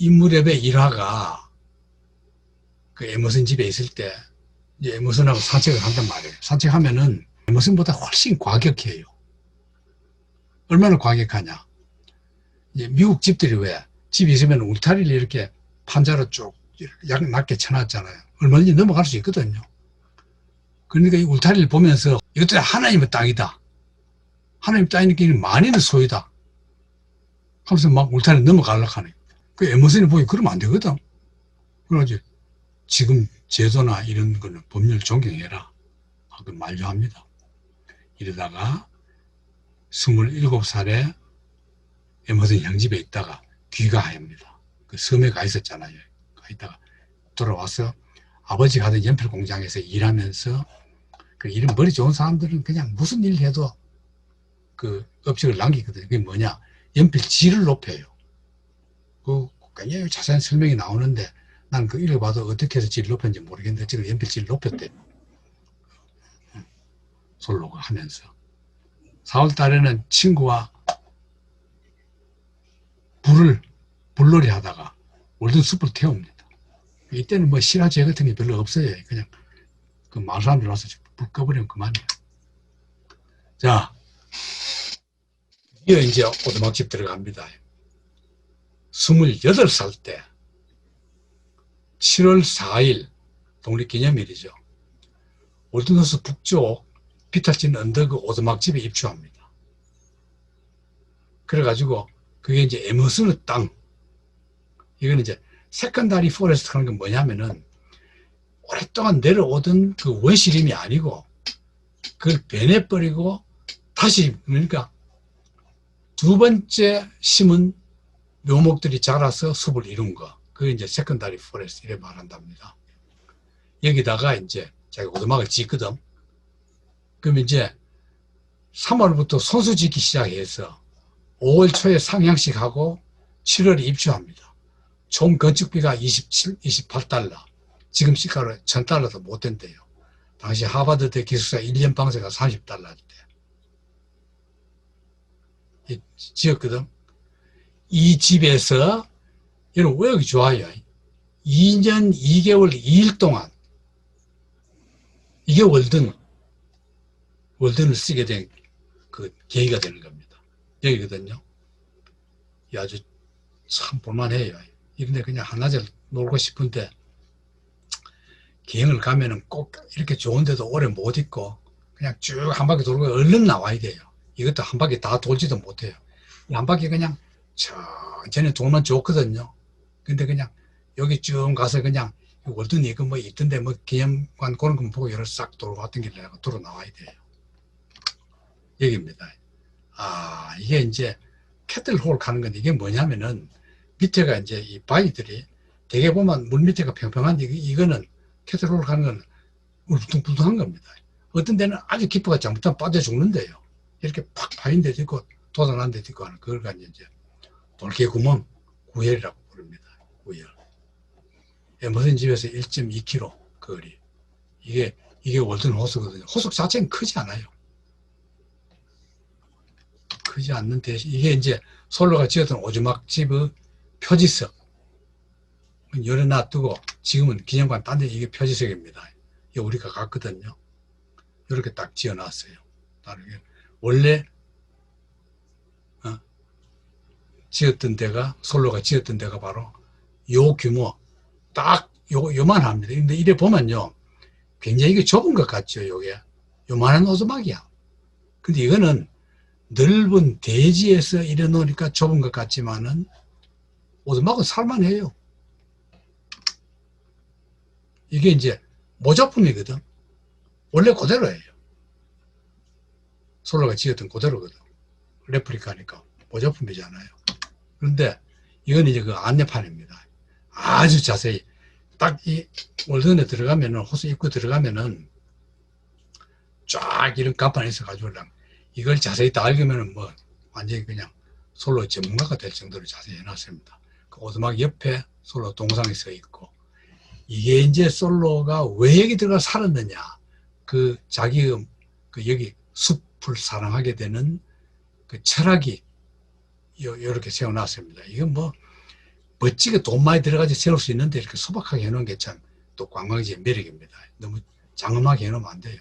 이 무렵의 일화가 그 에머슨 집에 있을 때 이제 에머슨하고 산책을 한단 말이에요. 산책하면은 에머슨보다 훨씬 과격해요. 얼마나 과격하냐? 이제 미국 집들이 왜 집이 있으면 울타리를 이렇게 판자로 쭉 낮게 쳐놨잖아요. 얼마든지 넘어갈 수 있거든요. 그러니까 이 울타리를 보면서 이것도 하나님의 땅이다. 하나님 땅이니까 만인의 소유다. 하면서 막 울타리 넘어가려고 하네. 그 에머슨이 보기 그러면 안 되거든. 그러지. 지금 제도나 이런 거는 법률 존경해라. 하고 만류합니다. 이러다가 27살에 에머슨 형집에 있다가 귀가합니다. 그 섬에 가 있었잖아요. 가 있다가 돌아와서 아버지가 하던 연필 공장에서 일하면서, 그 이런 머리 좋은 사람들은 그냥 무슨 일 해도 그 업적을 남기거든요. 그게 뭐냐? 연필 질을 높여요. 굉장히 자세한 설명이 나오는데 난 그 읽어봐도 어떻게 해서 질을 높였는지 모르겠는데 지금 연필 질을 높였대. 솔로가 하면서 4월 달에는 친구와 불놀이 하다가 월든 숲을 태웁니다. 이때는 뭐 실화제 같은 게 별로 없어요. 그냥 그 마을 사람들 와서 불 꺼버리면 그만이에요. 자, 이어 이제 오두막집 들어갑니다. 28살 때 7월 4일 독립기념일이죠. 월든호스 북쪽 비탈진 언덕 오두막집에 입주합니다. 그래가지고 그게 이제 에머슨의 땅. 이건 이제 세컨다리 포레스트 하는 건 뭐냐면은 오랫동안 내려오던 그 원시림이 아니고 그걸 베내버리고 다시, 그러니까 두 번째 심은 묘목들이 자라서 숲을 이룬 거. 그게 이제 세컨다리 포레스트 이래 말한답니다. 여기다가 이제 자기 오두막을 짓거든. 그럼 이제 3월부터 손수 짓기 시작해서 5월 초에 상향식 하고 7월에 입주합니다. 총 건축비가 28달러. 지금 시가로 $1,000도 못 된대요. 당시 하버드대 기숙사 1년 방세가 $30였대. 지었거든. 이 집에서, 여러분, 왜 여기 좋아요? 2년 2개월 2일 동안, 이게 월등을 쓰게 된 그 계기가 되는 겁니다. 여기거든요. 이 아주 참 볼만해요. 근데 그냥 한낮에 놀고 싶은데, 기행을 가면은 꼭 이렇게 좋은 데도 오래 못 있고, 그냥 쭉 한 바퀴 돌고 얼른 나와야 돼요. 이것도 한 바퀴 다 돌지도 못해요. 한 바퀴 그냥 천천히 돌면 좋거든요. 근데 그냥 여기 쭉 가서 그냥 월든 이거 뭐 있던데 뭐 기념관 그런 거 보고 여러 싹 돌고 왔던 길에 돌아 나와야 돼요. 여기입니다. 아, 이게 이제 캐틀홀 가는 건데 이게 뭐냐면은 밑에가 이제 이 바위들이 대개 보면 물 밑에가 평평한데 이거는 캐틀홀 가는 건 울퉁불퉁한 겁니다. 어떤 데는 아주 깊어가 잘못하면 빠져 죽는데요. 이렇게 팍 파인 데도 있고 돋아난 데도 있고 하는 그걸 가지고 이제 돌개구멍 구혈이라고 부릅니다. 구혈. 무슨 집에서 1.2km 거리. 이게 월든 호수거든요. 호수 자체는 크지 않아요. 크지 않는 대신 이게 이제 솔로가 지었던 오두막집의 표지석. 열어놔두고 지금은 기념관 딴 데 이게 표지석입니다. 이게 우리가 갔거든요. 이렇게 딱 지어놨어요. 원래 지었던 데가 솔로가 지었던 데가 바로 요 규모 딱 요만합니다. 근데 이래 보면요 굉장히 이게 좁은 것 같죠. 요게 요만한 오두막이야. 근데 이거는 넓은 대지에서 이래 놓으니까 좁은 것 같지만은 오두막은 살만해요. 이게 이제 모조품이거든. 원래 그대로예요. 솔로가 지었던 그대로거든. 레플리카니까 모조품이잖아요. 그런데 이건 이제 그 안내판입니다. 아주 자세히 딱 이 월든에 들어가면은 호수 입구 들어가면은 쫙 이런 간판이 있어가지고 이걸 자세히 다 읽으면은 뭐 완전히 그냥 솔로 전문가가 될 정도로 자세히 해놨습니다. 그 오두막 옆에 솔로 동상이 서 있고 이게 이제 솔로가 왜 여기 들어가 살았느냐 그 자기 그 여기 숲을 사랑하게 되는 그 철학이 요렇게 세워놨습니다. 이건 뭐 멋지게 돈 많이 들어가지 세울 수 있는데 이렇게 소박하게 해놓은 게 참 또 관광지의 매력입니다. 너무 장엄하게 해놓으면 안 돼요.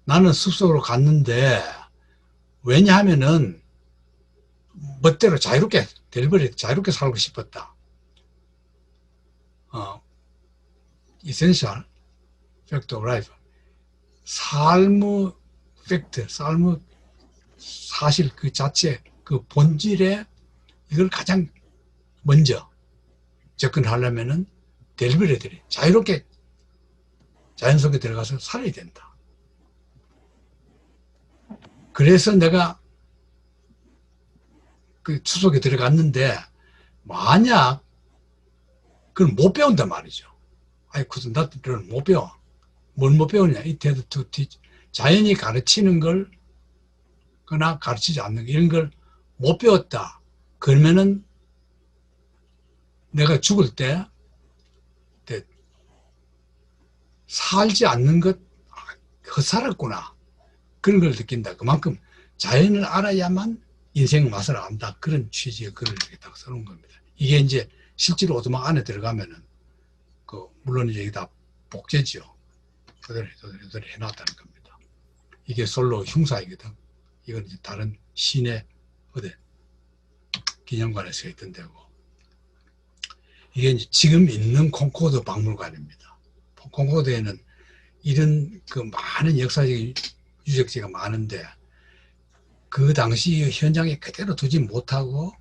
나는 숲속으로 갔는데 왜냐하면은 멋대로 자유롭게 델버리 자유롭게 살고 싶었다. essential fact of life. 삶의 팩트, 삶의 사실 그 자체, 그 본질에 이걸 가장 먼저 접근하려면은 델버리들이 자유롭게 자연 속에 들어가서 살아야 된다. 그래서 내가 그 추석에 들어갔는데 만약 그걸 못 배운단 말이죠. 아이 무슨 나들은 못 배워. 뭘 못 배우냐? 이때도 자연이 가르치는 걸 거나 가르치지 않는 거, 이런 걸 못 배웠다. 그러면은 내가 죽을 때 살지 않는 것 헛살았구나. 그런 걸 느낀다. 그만큼 자연을 알아야만 인생의 맛을 안다. 그런 취지의 글을 이렇게 딱 써놓은 겁니다. 이게 이제 실제로 오두막 안에 들어가면은 물론 이제 다 복제죠. 그대로 해놨다는 겁니다. 이게 솔로 흉사이거든. 이건 이제 다른 시내 어디 기념관에 서 있던 데고. 이게 이제 지금 있는 콩코드 박물관입니다. 콩코드에는 이런 그 많은 역사적인 유적지가 많은데 그 당시 현장에 그대로 두지 못하고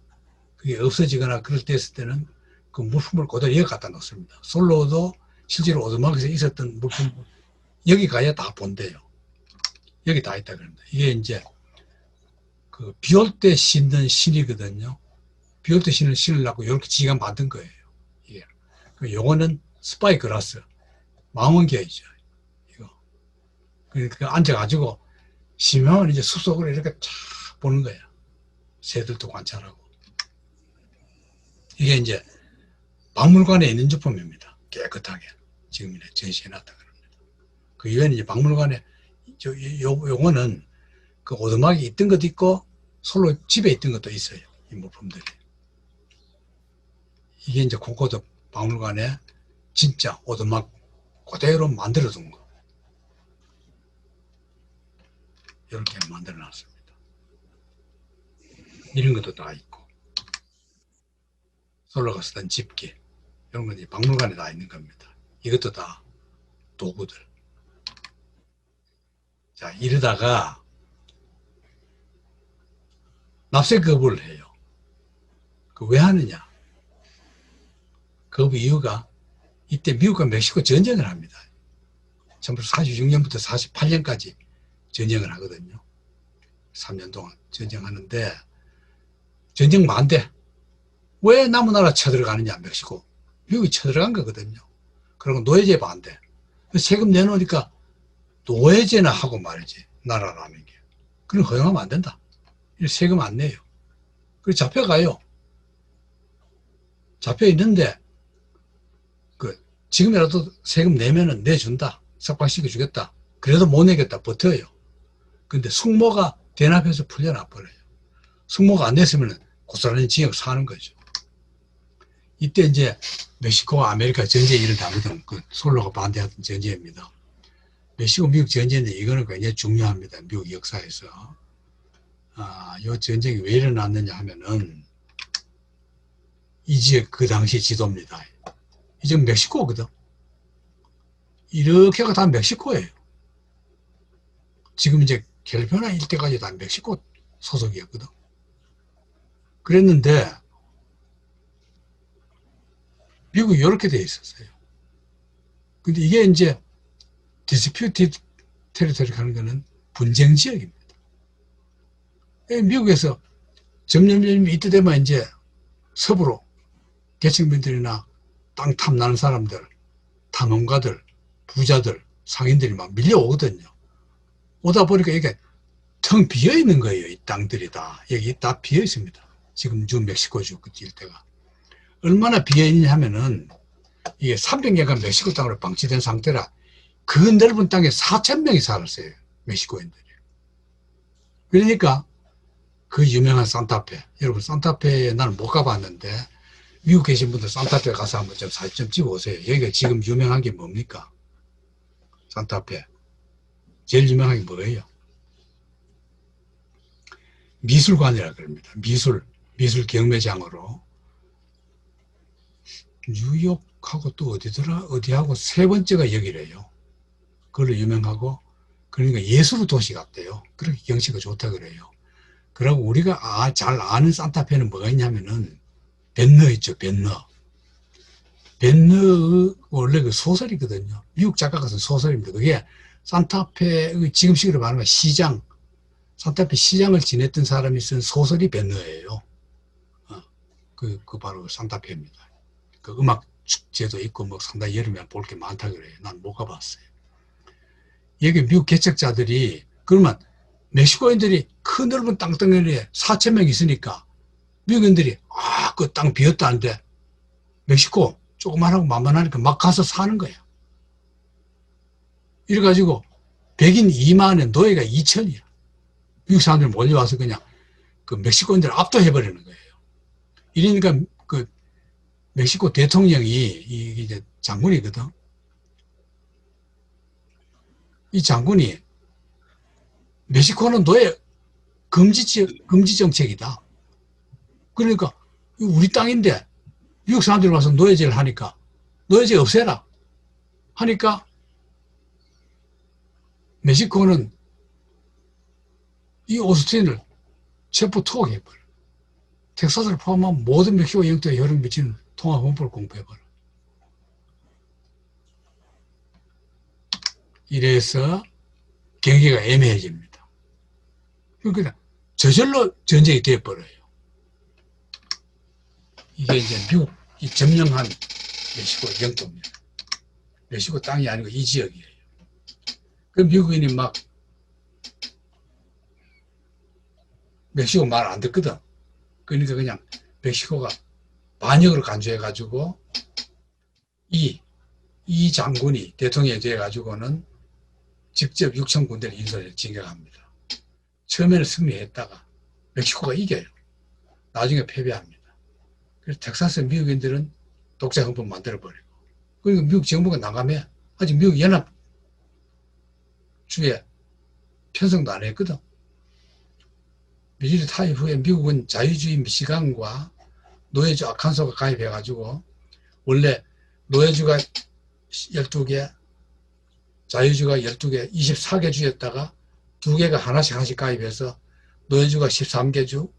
그게 없어지거나 그럴 때 했을 때는 그 물품을 그대로 여기 갖다 놓습니다. 솔로도 실제로 오두막에서 있었던 물품 여기 가야 다 본대요. 여기 다 있다 그럽니다. 이게 이제 그 비 올 때 신는 신이거든요. 비 올 때 신을 신으려고 이렇게 지가 만든 거예요. 이게 그 요거는 스파이글라스 망원경이죠. 이거 그러니까 앉아가지고 심형을 이제 숲속으로 이렇게 쫙 보는 거예요. 새들도 관찰하고. 이게 이제 박물관에 있는 제품입니다. 깨끗하게 지금 전시해놨다 그럽니다. 그 이외에는 이제 박물관에 요거는 그 오두막이 있던 것도 있고 솔로 집에 있던 것도 있어요. 이 물품들이. 이게 이제 고고도 박물관에 진짜 오두막 그대로 만들어둔 거. 이렇게 만들어 놨습니다. 이런 것도 다 있고. 솔로가 쓰던 집게. 이런 건 이제 박물관에 다 있는 겁니다. 이것도 다 도구들. 자, 이러다가 납세 거부를 해요. 그 왜 하느냐? 거부 이유가 이때 미국과 멕시코 전쟁을 합니다. 1946년부터 48년까지 전쟁을 하거든요. 3년 동안 전쟁하는데 전쟁 반대. 왜 남의 나라 쳐들어가느냐, 멕시코. 미국이 쳐들어간 거거든요. 그리고 노예제 반대. 세금 내놓으니까 노예제나 하고 말이지, 나라라는 게. 그럼 허용하면 안 된다. 세금 안 내요. 그래서 잡혀가요. 잡혀 있는데, 지금이라도 세금 내면은 내준다. 석방시켜 주겠다. 그래도 못 내겠다. 버텨요. 근데 숙모가 대납해서 풀려나버려요. 숙모가 안 냈으면 고스란히 지역 사는 거죠. 이때 이제 멕시코와 아메리카 전쟁 일을 다루던 그 솔로가 반대하던 전쟁입니다. 멕시코 미국 전쟁인데 이거는 굉장히 중요합니다. 미국 역사에서. 이 전쟁이 왜 일어났느냐 하면은 이 지역 그 당시 지도입니다. 이 지금 멕시코거든. 이렇게가 다 멕시코예요. 지금 이제 캘리포니아 일대까지 다 멕시코 소속이었거든. 그랬는데 미국이 이렇게 돼 있었어요. 근데 이게 이제 디스퓨티드 테리토리 하는 거는 분쟁 지역입니다. 미국에서 점점 이때 되면 이제 서부로 계층민들이나 땅 탐나는 사람들, 탐험가들, 부자들, 상인들이 막 밀려오거든요. 오다 보니까 이게 텅 비어 있는 거예요. 이 땅들이 다. 여기 다 비어 있습니다. 지금 멕시코주 그 일대가. 얼마나 비어 있냐 하면은 이게 300년간 멕시코 땅으로 방치된 상태라 그 넓은 땅에 4,000명이 살았어요. 멕시코인들이. 그러니까 그 유명한 산타페. 여러분 산타페에 나는 못 가봤는데 미국 계신 분들 산타페 가서 한번 좀 사진 좀 찍어 오세요. 여기가 지금 유명한 게 뭡니까? 산타페. 제일 유명한 게 뭐예요? 미술관이라 그럽니다. 미술 경매장으로. 뉴욕하고 또 어디하고 세 번째가 여기래요. 그걸로 유명하고, 그러니까 예술 도시 같대요. 그렇게 경치가 좋다 그래요. 그리고 우리가 잘 아는 산타페는 뭐가 있냐면은, 벤너 있죠, 벤너. 벤너, 원래 그 소설이거든요. 미국 작가가 쓴 소설입니다. 그게 산타페, 지금식으로 말하면 시장, 산타페 시장을 지냈던 사람이 쓴 소설이 벤너예요. 바로 산타페입니다. 그 음악 축제도 있고, 뭐 상당히 여름에 볼 게 많다 그래요. 난 못 가봤어요. 여기 미국 개척자들이, 그러면 멕시코인들이 큰 넓은 땅덩어리에 4,000명 있으니까, 미국인들이, 그 땅 비었다는데, 멕시코 조그만하고 만만하니까 막 가서 사는 거야. 이래가지고, 백인 2만에 노예가 2천이야. 미국 사람들이 몰려와서 그냥, 그 멕시코인들을 압도해버리는 거예요. 이러니까, 멕시코 대통령이, 이제 장군이거든. 이 장군이, 멕시코는 노예 금지 정책이다. 그러니까, 우리 땅인데, 미국 사람들이 와서 노예제를 하니까, 노예제 없애라. 하니까, 멕시코는 이 오스틴을 체포 투옥해버려. 텍사스를 포함한 모든 멕시코 영토에 영향을 미치는 통합헌법을 공포해버려. 이래서 경기가 애매해집니다. 그러니까 저절로 전쟁이 되어버려요. 이게 이제 미국이 점령한 멕시코 영토입니다. 멕시코 땅이 아니고 이 지역이에요. 그 미국인이 막 멕시코 말 안 듣거든. 그러니까 그냥 멕시코가 반역으로 간주해가지고 이 장군이 대통령이 돼가지고는 직접 6천 군대를 인도에 진격합니다. 처음에는 승리했다가 멕시코가 이겨요. 나중에 패배합니다. 그래서 텍사스 미국인들은 독재 헌법 만들어버리고, 그리고 미국 정부가 난감해. 아직 미국 연합 주에 편성도 안 했거든. 미주리 타입 후에 미국은 자유주의 미시간과 노예주 아칸소가 가입해가지고, 원래 노예주가 12개, 자유주가 12개, 24개 주였다가 2개가 하나씩 가입해서 노예주가 13개 주,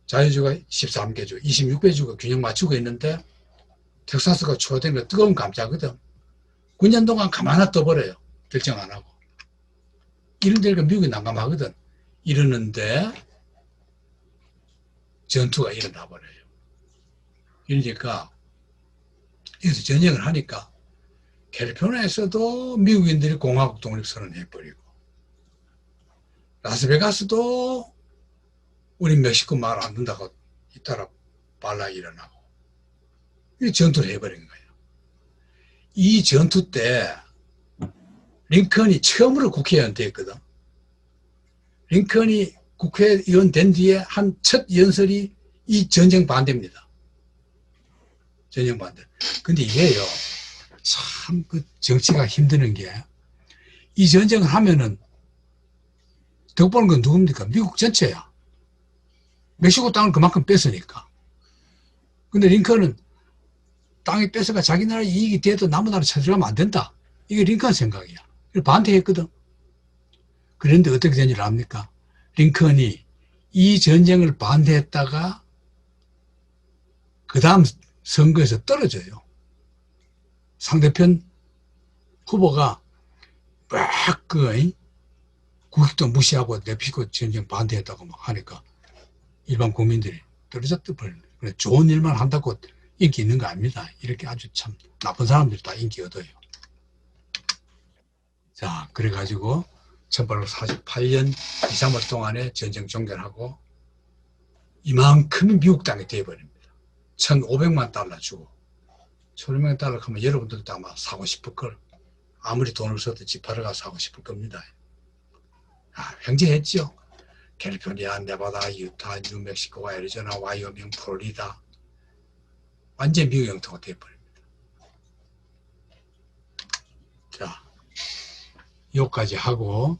자유주가 13개 주, 26개 주가 균형 맞추고 있는데, 텍사스가 초대는 뜨거운 감자거든. 9년 동안 가만히 둬버려요. 결정 안 하고. 이런 데가 미국이 난감하거든. 이러는데 전투가 일어나 버려요. 이러니까 여기서 전쟁을 하니까 캘리포니아에서도 미국인들이 공화국 독립 선언해버리고, 라스베가스도 우리 멕시코 말 안 듣는다고 잇따라 반란이 일어나고, 이 전투를 해버린 거예요. 이 전투 때 링컨이 처음으로 국회의원 됐거든. 링컨이 국회의원 된 뒤에 한 첫 연설이 이 전쟁 반대입니다. 전쟁 반대. 근데 이게요, 참 그 정치가 힘드는 게, 이 전쟁을 하면은 덕보는 건 누굽니까? 미국 전체야. 멕시코 땅을 그만큼 뺐으니까. 근데 링컨은 땅이 뺏어가 자기 나라 이익이 돼도 남은 나라 찾아가면 안 된다. 이게 링컨 생각이야. 반대했거든. 그런데 어떻게 된 줄 압니까? 링컨이 이 전쟁을 반대했다가 그 다음 선거에서 떨어져요. 상대편 후보가 막 국익도 무시하고 멕시코 전쟁 반대했다고 막 하니까 일반 국민들이 떨어졌다 버립니다. 그래, 좋은 일만 한다고 인기 있는 거 아닙니다. 이렇게 아주 참 나쁜 사람들이 다 인기 얻어요. 자, 그래가지고 1848년 2, 3월 동안에 전쟁 종결하고 이만큼이 미국 땅이 되어버립니다. 1,500만 달러 주고. 1,500만 달러 하면 여러분들도 아마 사고 싶을 걸. 아무리 돈을 써도 집 팔아 가서 사고 싶을 겁니다. 횡재했죠. 캘리포니아, 네바다, 유타, 뉴멕시코, 애리조나, 와이오밍, 플로리다. 완전 미국 영토가 되어버립니다. 자, 여기까지 하고